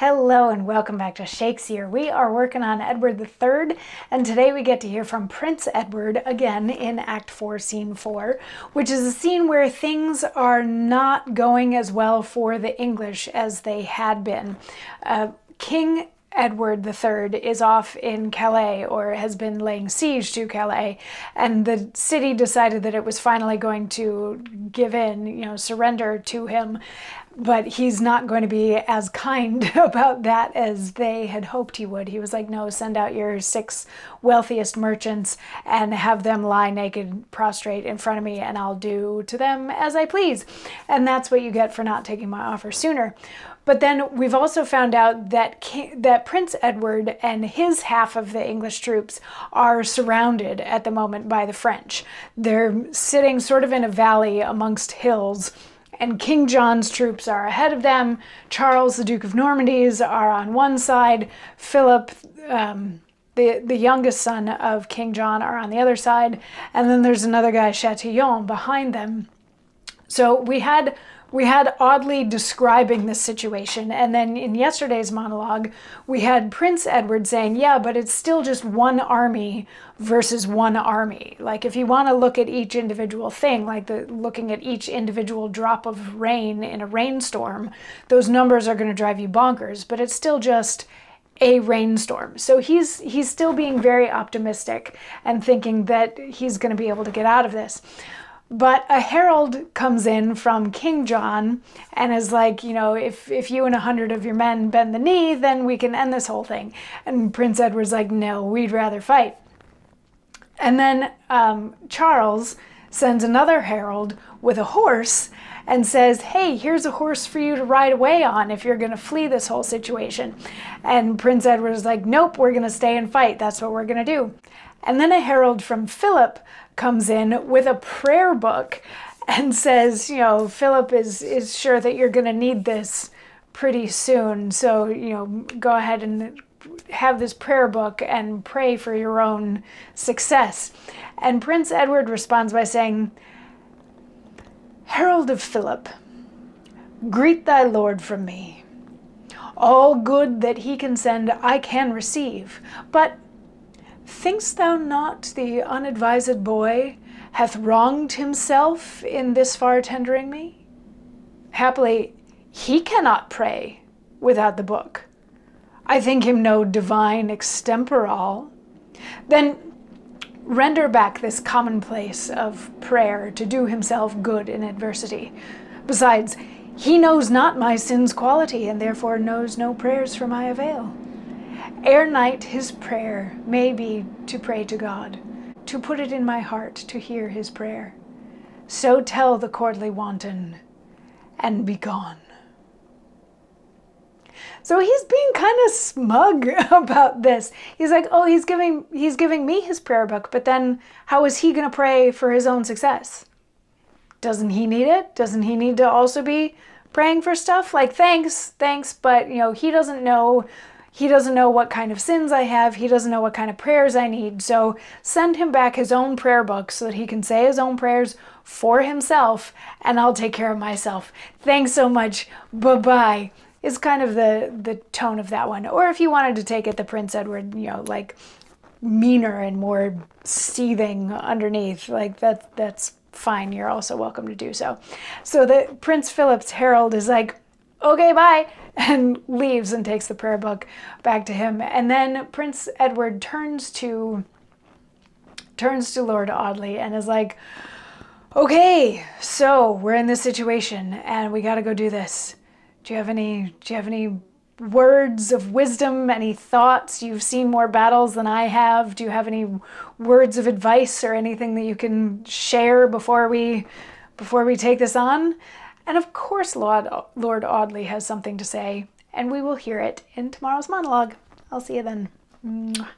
Hello and welcome back to Shakesyear. We are working on Edward III, and today we get to hear from Prince Edward again in Act 4, Scene 4, which is a scene where things are not going as well for the English as they had been. King Edward III is off in Calais, or has been laying siege to Calais, and the city decided that it was finally going to give in, surrender to him. But he's not going to be as kind about that as they had hoped he would. He was like, no, send out your 6 wealthiest merchants and have them lie naked, prostrate in front of me, and I'll do to them as I please. And that's what you get for not taking my offer sooner. But then we've also found out that Prince Edward and his half of the English troops are surrounded at the moment by the French. They're sitting sort of in a valley amongst hills, and King John's troops are ahead of them. Charles, the Duke of Normandy's, are on one side. Philip, the youngest son of King John, are on the other side. And then there's another guy, Chatillon, behind them. So we had Audley describing this situation, and then in yesterday's monologue, we had Prince Edward saying, yeah, but it's still just one army versus one army. Like, if you want to look at each individual thing, like looking at each individual drop of rain in a rainstorm, those numbers are going to drive you bonkers, but it's still just a rainstorm. So he's still being very optimistic and thinking that he's going to be able to get out of this. But a herald comes in from King John and is like, if you and 100 of your men bend the knee, then we can end this whole thing. And Prince Edward's like, no, we'd rather fight. And then Charles sends another herald with a horse and says, hey, here's a horse for you to ride away on if you're going to flee this whole situation. And Prince Edward is like, nope, we're going to stay and fight. That's what we're going to do. And then a herald from Philip comes in with a prayer book and says, Philip is sure that you're going to need this pretty soon. So, go ahead and have this prayer book and pray for your own success. And Prince Edward responds by saying, Herald of Philip, greet thy lord from me. All good that he can send I can receive, but think'st thou not the unadvised boy hath wronged himself in this far tendering me? Happily, he cannot pray without the book. I think him no divine extemporall. Then render back this commonplace of prayer to do himself good in adversity. Besides, he knows not my sin's quality, and therefore knows no prayers for my avail. Ere night his prayer may be to pray to God, to put it in my heart to hear his prayer. So tell the courtly wanton, and be gone. So he's being kind of smug about this. He's like, oh, he's giving me his prayer book, but then how is he going to pray for his own success? Doesn't he need it? Doesn't he need to also be praying for stuff? Like, thanks, but he doesn't know. He doesn't know what kind of sins I have. He doesn't know what kind of prayers I need. So send him back his own prayer book so that he can say his own prayers for himself, and I'll take care of myself. Thanks so much. Bye-bye. Is kind of the tone of that one. Or if you wanted to take it the Prince Edward, like meaner and more seething underneath, like that's fine. You're also welcome to do so. So the Prince Philip's herald is like, okay, bye, and leaves and takes the prayer book back to him. And then Prince Edward turns to Lord Audley and is like, okay, so we're in this situation and we got to go do this. Do you have any words of wisdom, any thoughts? You've seen more battles than I have. Do you have any words of advice or anything that you can share before we take this on? And of course, Lord Audley has something to say, and we will hear it in tomorrow's monologue. I'll see you then. Mwah.